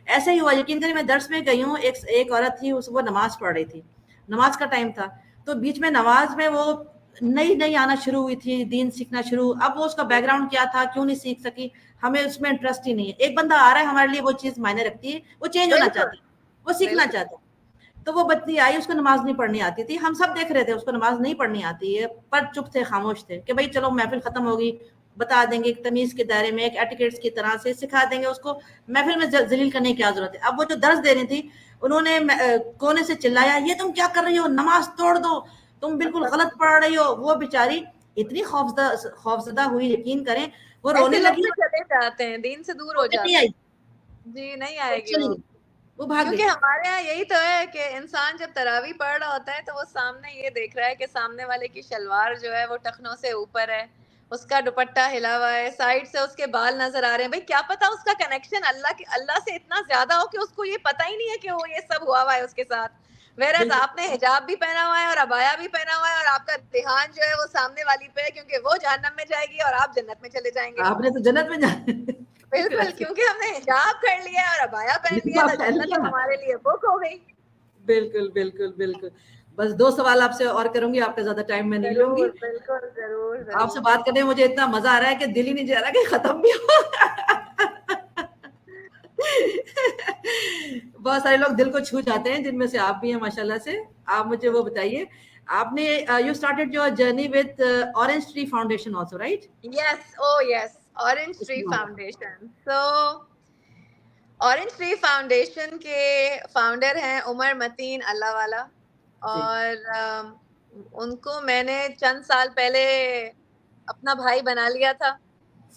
ایسا ہی ہوا. یقین کریں میں درس میں گئی ہوں, ایک عورت تھی, وہ نماز پڑھ رہی تھی, نماز کا ٹائم تھا, تو بیچ میں نماز میں وہ نئی آنا شروع ہوئی تھی, دین سیکھنا شروع. اب وہ اس کا بیک گراؤنڈ کیا تھا, کیوں نہیں سیکھ سکی, ہمیں اس میں انٹرسٹ ہی نہیں ہے. ایک بندہ آ رہا ہے ہمارے لیے, وہ چیز معنی رکھتی ہے, وہ چینج ہونا بالکل چاہتی ہے, وہ سیکھنا چاہتی ہے. تو وہ بچی آئی, اس کو نماز نہیں پڑھنی آتی تھی, ہم سب دیکھ رہے تھے اس کو نماز نہیں پڑھنی آتی ہے, پر چپ تھے, خاموش تھے کہ بھائی چلو محفل ختم ہوگی, بتا دیں گے ایک تمیز کے دائرے میں, ایک ایٹیکیٹس کی طرح سے سکھا دیں گے اس کو, محفل میں ذلیل کرنے کی کیا ضرورت ہے. اب وہ جو درس دے رہی تھی, انہوں نے کونے سے چلایا, یہ تم کیا کر رہی ہو, نماز توڑ دو, تم بالکل غلط پڑھ رہی ہو. وہ بیچاری اتنی خوفزدہ ہوئی, یقین کریں وہ رونے ایسے لوگ لگی. تو چلے جاتے ہیں, دین سے دور ہو نہیں جاتے آئی, ہیں. جی نہیں آئے گی چلی وہ, گئی, وہ بھاگ گئی. کیونکہ ہمارے یہاں یہی تو ہے کہ انسان جب تراویح پڑھ رہا ہوتا ہے تو وہ سامنے یہ دیکھ رہا ہے کہ سامنے والے کی شلوار جو ہے وہ ٹخنوں سے اوپر ہے, اس کا دوپٹہ ہلا ہوا ہے, سائڈ سے اس کے بال نظر آ رہے ہیں. بھائی کیا پتا اس کا کنیکشن اللہ سے اتنا زیادہ ہو کہ اس کو یہ پتا ہی نہیں ہے کہ وہ یہ سب ہوا ہوا ہے اس کے ساتھ. ویرز بالکل آپ نے حجاب بھی پہنا ہوا ہے اور عبایا بھی پہنا ہوا ہے, اور آپ کا دھیان جو ہے وہ سامنے والی پہ ہے, کیونکہ وہ جہنم میں جائے گی اور آپ جنت میں چلے جائیں گے. آپ نے تو جنت میں جانا. بالکل, کیونکہ ہم نے حجاب کر لیا ہے اور عبایا پہن لیا تو جنت تو ہمارے لیے بک ہو گئی. بالکل بالکل بالکل. بس 2 سوال آپ سے اور کروں گی, آپ کا زیادہ ٹائم میں نہیں لوں گی. ضرور, بالکل ضرور آپ سے ضرور. بات کرنے میں مجھے اتنا مزہ آ رہا ہے کہ دل ہی نہیں چاہ رہا کہ ختم بھی ہو. بہت سارے لوگ دل کو چھو جاتے ہیں, جن میں سے آپ بھی ہیں ماشاءاللہ سے. آپ مجھے وہ بتائیے, آپ نے you started your journey with orange tree foundation also, right? Yes, oh yes, Orange Tree Foundation. So orange tree foundation کے فاؤنڈر ہیں عمر متین اللہ والا, اور ان کو میں نے چند سال پہلے اپنا بھائی بنا لیا تھا,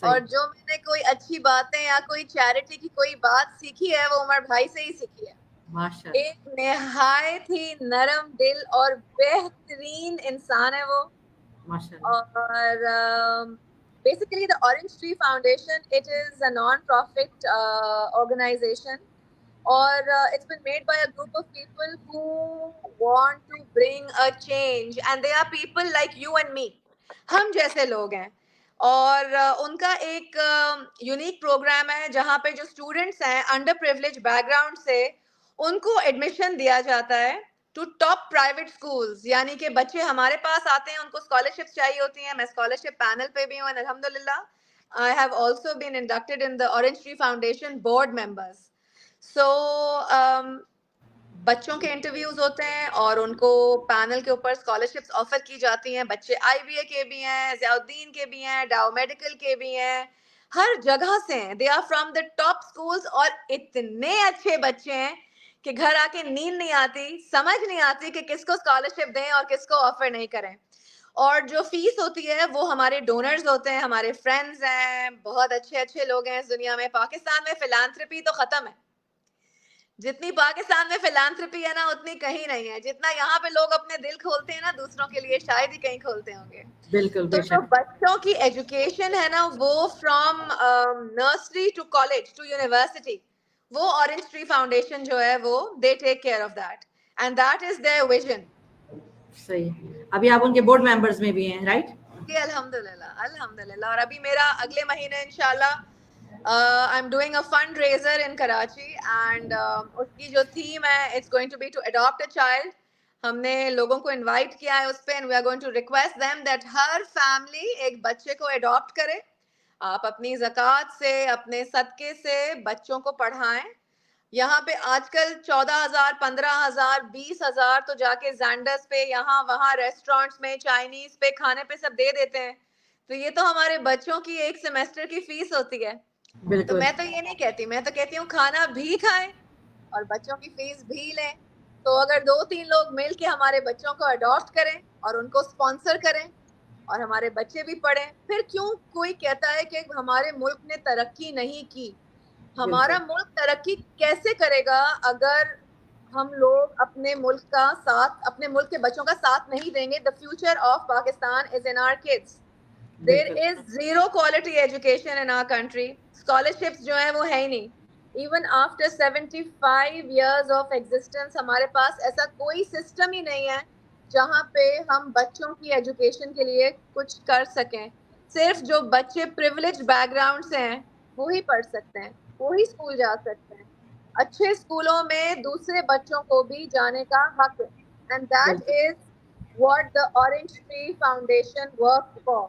اور جو میں نے کوئی اچھی باتیں یا کوئی چیریٹی کی کوئی بات سیکھی ہے وہ عمر بھائی سے ہی سیکھی ہے. ایک نہایت ہی نرم دل اور بہترین انسان ہے وہ. اور basically the Orange Tree Foundation, it is a non-profit organization, or it's been made by a group of people who want to bring a change, and they are people like you and me, ہم جیسے لوگ ہیں. اور ان کا ایک یونیک پروگرام ہے جہاں پہ جو اسٹوڈنٹس ہیں انڈر پریولیج بیک گراؤنڈ سے, ان کو ایڈمیشن دیا جاتا ہے ٹو ٹاپ پرائیویٹ اسکولز. یعنی کہ بچے ہمارے پاس آتے ہیں, ان کو اسکالرشپس چاہیے ہوتی ہیں. میں اسکالرشپ پینل پہ بھی ہوں, الحمدللہ I have also been inducted in the Orange Tree Foundation board members. So بچوں کے انٹرویوز ہوتے ہیں اور ان کو پینل کے اوپر اسکالرشپس آفر کی جاتی ہیں. بچے آئی بی اے کے بھی ہیں, ضیاء الدین کے بھی ہیں, ڈاؤ میڈیکل کے بھی ہیں, ہر جگہ سے ہیں. They are from the top schools, اور اتنے اچھے بچے ہیں کہ گھر آ کے نیند نہیں آتی, سمجھ نہیں آتی کہ کس کو اسکالرشپ دیں اور کس کو آفر نہیں کریں. اور جو فیس ہوتی ہے وہ ہمارے ڈونرز ہوتے ہیں, ہمارے فرینڈز ہیں, بہت اچھے اچھے لوگ ہیں اس دنیا میں. پاکستان میں فلانتھرپی تو ختم ہے, جتنی پاکستان میں فیلانتھرپی ہے نا اتنی کہیں نہیں ہے. جتنا یہاں پہ لوگ اپنے دل کھولتے ہیں نا دوسروں کے لیے, شاید ہی کہیں کھولتے ہوں گے. بالکل تو بے جو شک. بچوں کی ایجوکیشن ہے نا وہ from nursery to college to university, وہ اورنج ٹری فاؤنڈیشن جو ہے وہ they take care of that and that is their vision. صحیح. ابھی آپ ان کے بورڈ ممبرز میں بھی ہیں رائٹ؟ جی الحمد للہ الحمد للہ. اور ابھی میرا اگلے مہینے انشاءاللہ I am doing a fundraiser in Karachi and اس کی جو تھیم ہے it's going to be to adopt a child. ہم نے لوگوں کو انوائٹ کیا ہے اس پہ and we are going to request them that ہر فیملی ایک بچے کو اڈاپٹ کرے. آپ اپنی زکوٰۃ سے اپنے صدقے سے بچوں کو پڑھائیں. یہاں پہ آج کل 14,000 15,000 20,000 تو جا کے زینڈرز پہ یہاں وہاں ریسٹورینٹس میں چائنیز پہ کھانے پہ سب دے دیتے ہیں. تو یہ تو ہمارے بچوں کی ایک سیمیسٹر کی فیس ہوتی ہے. تو بالکل میں تو یہ نہیں کہتی, میں تو کہتی ہوں کھانا بھی کھائیں اور بچوں کی فیس بھی لیں. تو اگر 2-3 لوگ مل کے ہمارے بچوں کو اڈاپٹ کریں اور ان کو اسپانسر کریں اور ہمارے بچے بھی پڑھیں, پھر کیوں کوئی کہتا ہے کہ ہمارے ملک نے ترقی نہیں کی. ہمارا بالکل ملک ترقی کیسے کرے گا اگر ہم لوگ اپنے ملک کا ساتھ, اپنے ملک کے بچوں کا ساتھ نہیں دیں گے. The future of Pakistan is in our kids. There بالکل. is zero quality education in our country. Scholarships جو ہیں وہ ہے ہی نہیں. Even after 75 years of existence ہمارے پاس ایسا کوئی سسٹم ہی نہیں ہے جہاں پہ ہم بچوں کی ایجوکیشن کے لیے کچھ کر سکیں. صرف جو بچے پریولیج بیک گراؤنڈ سے ہیں وہی پڑھ سکتے ہیں, وہی اسکول جا سکتے ہیں. اچھے اسکولوں میں دوسرے بچوں کو بھی جانے کا حق ہے. اینڈ دیٹ بالکل is what the orange tree foundation work for.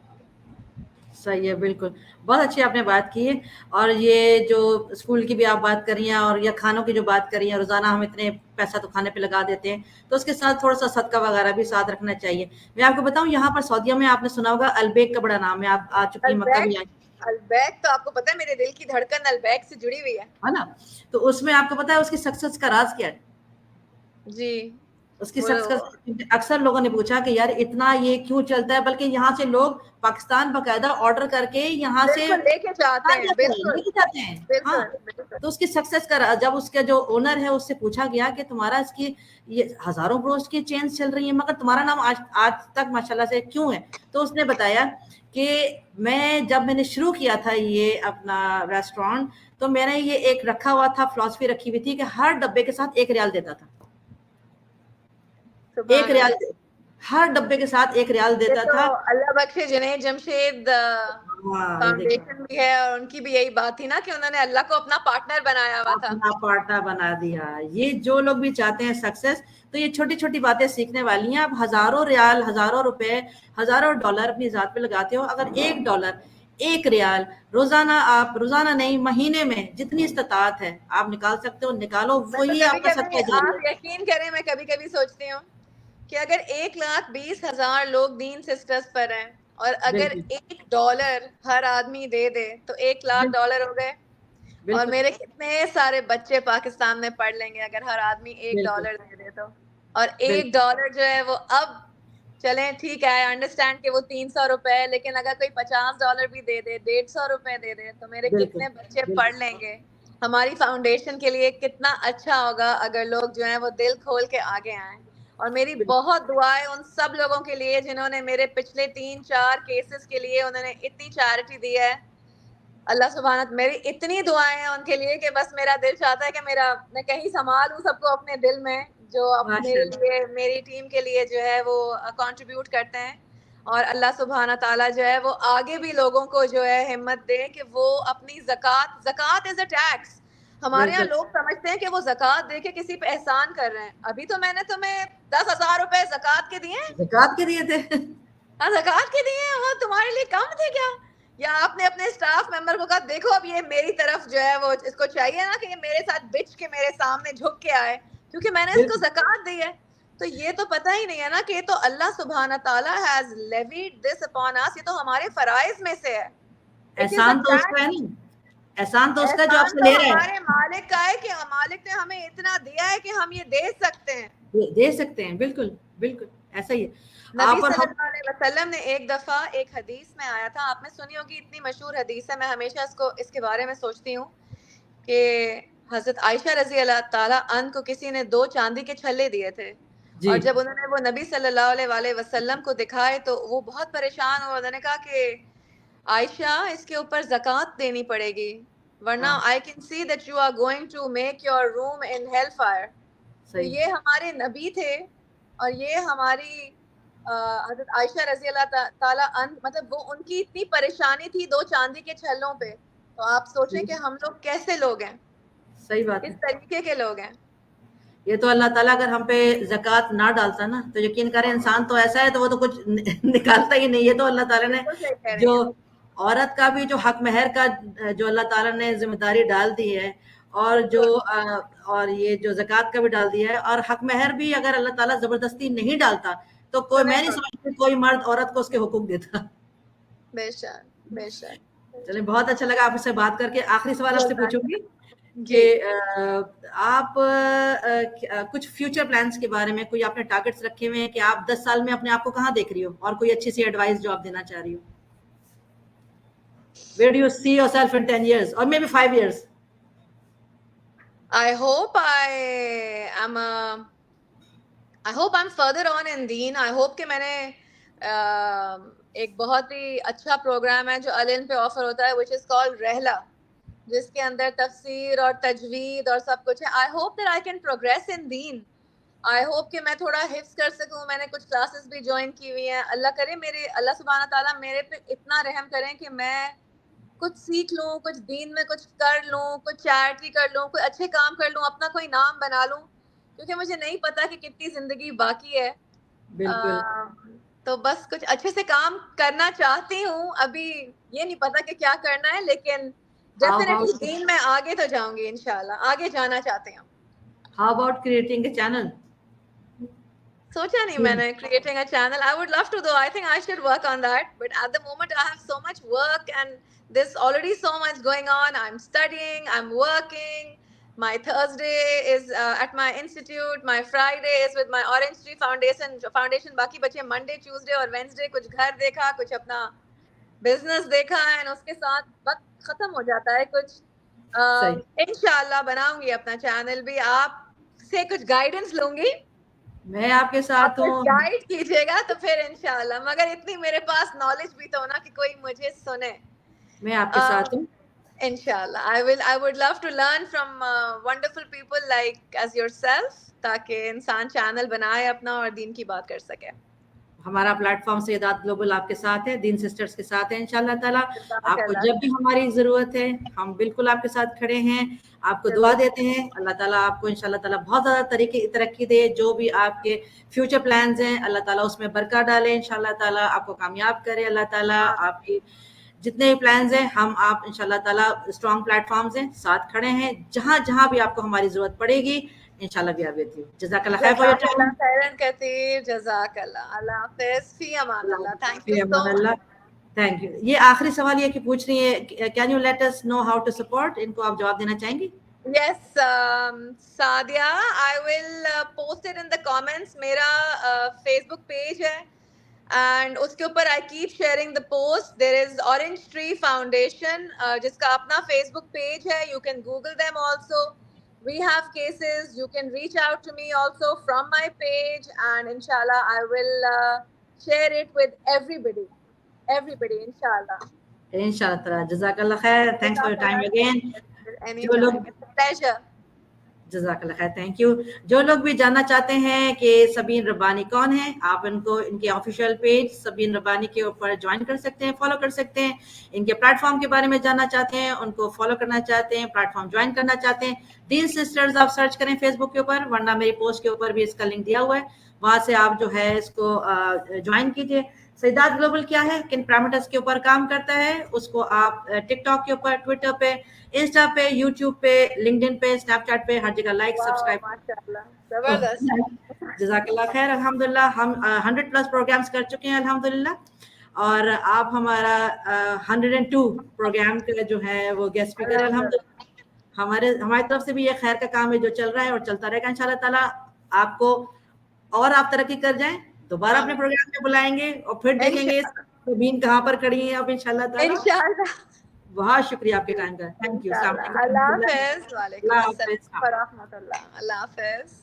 صحیح ہے. بالکل بہت اچھی آپ نے بات کی ہے. اور یہ جو اسکول کی بھی آپ بات کر رہی ہیں اور یا کھانوں کی جو بات کر رہی ہیں, روزانہ ہم اتنے پیسہ تو کھانے پہ لگا دیتے ہیں, تو اس کے ساتھ تھوڑا سا صدقہ وغیرہ بھی ساتھ رکھنا چاہیے. میں آپ کو بتاؤں یہاں پر سعودیہ میں آپ نے سنا ہوگا البیک کا بڑا نام ہے, آپ آ چکی ہیں, مکہ بھی البیک, آئی البیک تو آپ کو پتا ہے میرے دل کی دھڑکن البیک سے جڑی ہوئی ہے نا. تو اس میں آپ کو پتا ہے اس کی سکسیس کا راز کیا ہے؟ جی. اس کی سکسیس اکثر لوگوں نے پوچھا کہ یار اتنا یہ کیوں چلتا ہے, بلکہ یہاں سے لوگ پاکستان باقاعدہ آرڈر کر کے یہاں سے بالکل لے کے جاتے ہیں, لے بالکل کے جاتے ہیں. ہاں, بالکل. تو اس کی سکسیس کا جب اس کا جو اونر ہے اس سے پوچھا گیا کہ تمہارا اس کی یہ ہزاروں گروز کی چینز چل رہی ہیں مگر تمہارا نام آج تک ماشاءاللہ سے کیوں ہے, تو اس نے بتایا کہ جب میں نے شروع کیا تھا یہ اپنا ریسٹورینٹ, تو میں نے یہ ایک رکھا ہوا تھا, فلاسفی رکھی ہوئی تھی کہ ہر ڈبے کے ساتھ 1 ریال دیتا تھا. 1 سبحان ریال اللہ. ہر ڈبے کے ساتھ 1 ریال یہ دیتا تو تھا. اللہ بخشے جنید جمشید ہاں یہ دیکھیں فاؤنڈیشن بھی ہے, اور ان کی بھی یہی بات تھی نا کہ انہوں نے اللہ کو اپنا پارٹنر بنایا ہوا تھا. اپنا پارٹنر بنا دیا. یہ جو لوگ بھی چاہتے ہیں سکسیس, تو یہ چھوٹی چھوٹی باتیں سیکھنے والی ہیں. آپ ہزاروں ریال, ہزاروں روپے, ہزاروں ڈالر اپنی ذات پہ لگاتے ہو, اگر $1 1 ریال روزانہ, آپ روزانہ نہیں مہینے میں جتنی استطاعت ہے آپ نکال سکتے ہو, نکالو, میں تو وہی کبھی آپ کا کبھی, صدقہ جاریہ آپ یقین کریں, میں کبھی کبھی سوچتی ہوں کہ اگر 1,20,000 لوگ دین سے اسٹرس پر ہیں اور اگر بالکل $1 ہر آدمی دے دے تو $1,00,000 ہو گئے. اور بالکل میرے کتنے سارے بچے پاکستان میں پڑھ لیں گے اگر ہر آدمی بالکل $1 دے دے تو. اور بالکل $1 جو ہے وہ اب چلیں ٹھیک ہے, آئی انڈرسٹینڈ کہ وہ $300 ہے, لیکن اگر کوئی $50 بھی دے دے, $150 دے دے, تو میرے بالکل کتنے بچے بالکل پڑھ لیں گے. ہماری فاؤنڈیشن کے لیے کتنا اچھا ہوگا اگر لوگ جو ہیں وہ دل کھول کے آگے آئیں. اور میری بالکل بہت دعائیں ان سب لوگوں کے لیے جنہوں نے میرے پچھلے 3-4 کیسز کے لیے انہوں نے اتنی چیریٹی دی ہے. اللہ سبحانہ, میری اتنی دعائیں ہیں ان کے لیے کہ بس میرا دل چاہتا ہے کہ میں کہیں سنبھالوں سب کو اپنے دل میں, جو ماشاء میرے اللہ. لیے, میری ٹیم کے لیے جو ہے وہ کنٹریبیوٹ کرتے ہیں. اور اللہ سبحانہ تعالیٰ جو ہے وہ آگے بھی لوگوں کو جو ہے ہمت دے کہ وہ اپنی زکوٰۃ از اے ٹیکس. ہمارے یہاں بالکل لوگ سمجھتے ہیں کہ وہ زکوٰۃ دے کے کسی پہ احسان کر رہے ہیں. ابھی تو میں نے تمہیں $10,000 زکوٰۃ کے دیے ہیں. زکوٰۃ کے دیے تھے. ہاں زکوٰۃ کے دیے ہیں, وہ تمہارے لیے کم تھے کیا؟ یا آپ نے اپنے اسٹاف ممبر کو کہا دیکھو اب یہ میری طرف جو ہے وہ اس کو چاہیے نا کہ یہ میرے ساتھ بچ کے میرے سامنے جھک کے آئے کیونکہ میں نے اس کو بالکل زکوٰۃ دی ہے. تو یہ تو پتہ ہی نہیں ہے نا کہ یہ تو اللہ سبحانہ تعالیٰ has levied this upon us, یہ تو ہمارے فرائض میں سے ہے. It is a احسان تو اس کا ہے tax. نہیں, احسان تو اس کا جو آپ احسان سے تو لے رہا ہے. ہمارے مالک کا ہے کہ مالک نے ہمیں اتنا دیا ہے کہ ہم یہ دے سکتے ہیں. دے سکتے ہیں. بالکل بالکل ایسا ہی ہے. نبی آپ اور صلی ہم اللہ علیہ وسلم نے ایک دفعہ ایک حدیث میں آیا تھا, آپ نے سنی ہوگی, اتنی مشہور حدیث ہے, میں ہمیشہ اس کے بارے میں سوچتی ہوں کہ حضرت عائشہ رضی اللہ تعالیٰ عنہ کو کسی نے 2 چاندی کے چھلے دیے تھے اور جب انہوں نے وہ نبی صلی اللہ علیہ وآلہ وسلم کو دکھائے تو وہ بہت پریشان ہوئے. انہوں نے کہا کہ عائشہ اس کے اوپر زکوٰۃ دینی پڑے گی ورنہ I can see that you are going to make your room in hellfire. تو یہ ہمارے نبی تھے اور یہ ہماری حضرت عائشہ رضی اللہ تعالیٰ عنہ, مطلب وہ ان کی اتنی پریشانی تھی 2 چاندی کے چھلوں پہ. تو آپ سوچیں کہ ہم لوگ کیسے لوگ ہیں, صحیح بات, کس طریقے کے لوگ ہیں. یہ تو اللہ تعالیٰ اگر ہم پہ زکوٰۃ نہ ڈالتا نا تو یقین کریں انسان تو ایسا ہے تو وہ تو کچھ نکالتا ہی نہیں. یہ تو اللہ تعالیٰ نے جو عورت کا بھی جو حق مہر کا جو اللہ تعالیٰ نے ذمہ داری ڈال دی ہے اور جو اور یہ جو زکوٰۃ کا بھی ڈال دیا ہے, اور حق مہر بھی اگر اللہ تعالیٰ زبردستی نہیں ڈالتا تو کوئی, میں نہیں سمجھتی کوئی مرد عورت کو اس کے حقوق دیتا. بے شک بے شک. چلیں, بہت اچھا لگا آپ سے بات کر کے. آخری سوال آپ سے پوچھوں گی کہ آپ کچھ فیوچر پلانس کے بارے میں کوئی آپ نے ٹارگیٹس رکھے ہوئے ہیں کہ آپ 10 سال میں اپنے آپ کو کہاں دیکھ رہی ہو, اور کوئی اچھی سی ایڈوائس جو آپ دینا چاہ رہی ہو. Where do you see yourself in 10 years or maybe 5 years? I hope I'm further on in deen. I hope کہ میں نے ایک بہت ہی اچھا پروگرام ہے جو العلم پہ آفر ہوتا ہے which is called رحلہ, جس کے اندر تفسیر اور تجوید اور سب کچھ ہے. I hope that I can progress in deen. I hope کہ میں تھوڑا حفظ کر سکوں. میں نے کچھ کلاسز بھی جوائن کی ہوئی ہیں. اللہ کرے اللہ سبحانہ تعالیٰ میرے پہ اتنا رحم کریں کہ میں کچھ سیکھ لوں, کچھ دین میں کچھ کر لوں, کچھ چیریٹی کر لوں, کوئی اچھے کام کر لوں, اپنا کوئی نام بنا لوں, کیونکہ مجھے نہیں پتا کہ کتنی زندگی باقی ہے. بالکل. تو بس کچھ اچھے سے کام کرنا چاہتی ہوں. ابھی یہ نہیں پتا کہ کیا کرنا ہے, لیکن ڈیفینیٹلی دین میں آگے تو جاؤں گی انشاءاللہ. آگے جانا چاہتے ہیں. How about creating a channel? سوچا نہیں میں نے creating a channel. I would love to though. I think I should work on that. But at the moment I have so much work and there's already so much going on. I'm studying, I'm working. My Thursday is at my institute. My Friday is with my Orange Tree Foundation. باقی بچے Monday, Tuesday اور Wednesday کچھ گھر دیکھا, کچھ اپنا بزنس دیکھا, and اس کے ساتھ وقت ختم ہو جاتا ہے. کچھ انشاءاللہ بناؤں گی اپنا چینل بھی. آپ سے کچھ گائیڈنس لوں گی. میں آپ کے ساتھ ہوں, گائیڈ کیجیے گا تو پھر انشاءاللہ. مگر اتنی میرے پاس نالج بھی تو ہونا کہ کوئی مجھے سنے. میں آپ کے ساتھ ہوں انشاءاللہ. I would love to learn from wonderful people like as yourself, تاکہ انسان چینل بنائے اپنا اور دین کی بات کر سکے. ہمارا پلیٹ فارم سیدات گلوبل آپ کے ساتھ ہے, دین سسٹرز کے ساتھ ہے انشاءاللہ تعالیٰ. آپ کو جب بھی ہماری ضرورت ہے ہم بالکل آپ کے ساتھ کھڑے ہیں. آپ کو دعا دیتے ہیں اللہ تعالیٰ آپ کو انشاءاللہ تعالیٰ بہت زیادہ ترقی دے. جو بھی آپ کے فیوچر پلانز ہیں اللہ تعالیٰ اس میں برکت ڈالے انشاءاللہ تعالیٰ. آپ کو کامیاب کرے اللہ تعالیٰ. آپ کی جتنے بھی پلانز ہیں ہم آپ انشاءاللہ تعالیٰ اسٹرانگ پلیٹ فارمز ہیں, ساتھ کھڑے ہیں. جہاں جہاں بھی آپ کو ہماری ضرورت پڑے گی انشاءاللہ بھی آبیت ہوں. جزاک اللہ خیر فار یور ٹائم. خیرن کثیر. جزاک اللہ. اللہ حافظ. فی امان اللہ. Thank you so much. Thank you. یہ آخری سوال یہ کہ پوچھ رہی ہے, can you let us know how to support. ان کو آپ جواب دینا چاہیں گی؟ Yes, Sadia, I will post it in the comments. میرا Facebook page ہے and اس کے اوپر I keep sharing the post. There is Orange Tree Foundation جس کا اپنا Facebook page ہے. You can Google them also. We have cases. You can reach out to me also from my page and inshallah I will share it with everybody. Everybody, inshallah. انشاءاللہ تعالیٰ. جزاک اللہ خیر. Thanks for your time again. جزاک اللہ خیر. Thank you. جو لوگ بھی جاننا چاہتے ہیں کہ سبین ربانی کون ہے, آپ ان کو ان کے آفیشیل پیج سبین ربانی کے اوپر جوائن کر سکتے ہیں, فالو کر سکتے ہیں. ان کے پلیٹ فارم کے بارے میں جاننا چاہتے ہیں, ان کو فالو کرنا چاہتے ہیں, پلیٹ فارم جوائن کرنا چاہتے ہیں, دین سسٹرز آپ سرچ کریں فیس بک کے اوپر, ورنہ میری پوسٹ کے اوپر بھی اس کا لنک دیا ہوا ہے, وہاں سے آپ جو ہے اس کو جوائن کیجیے. سیدات گلوبل کیا ہے, کن پیرامیٹرز کے اوپر کام کرتا ہے, اس کو آپ ٹک ٹاک کے اوپر, ٹویٹر پہ, انسٹا پہ, یوٹیوب پہ, لنکڈن پہ, اسنیپ چیٹ پہ, ہر جگہ لائک سبسکرائب. جزاک اللہ خیر. الحمدللہ ہم 100+ پروگرامز کر چکے ہیں الحمدللہ, اور آپ ہمارا 102 پروگرام کا جو ہے وہ گیسٹ اسپیکر ہے الحمدللہ. ہماری طرف سے بھی یہ خیر کا کام ہے جو چل رہا ہے اور چلتا رہے گا انشاءاللہ تعالیٰ. آپ کو اور آپ ترقی کر جائیں, دوبارہ اپنے پروگرام میں بلائیں گے اور پھر دیکھیں گے سبین کہاں پر کھڑی ہیں اب انشاءاللہ تعالیٰ. بہت شکریہ آپ کے ٹائم کا. Thank you. السلام علیکم. اللہ حافظ. وعلیکم اللہ السلام حافظ. ورحمۃ اللہ. اللہ حافظ.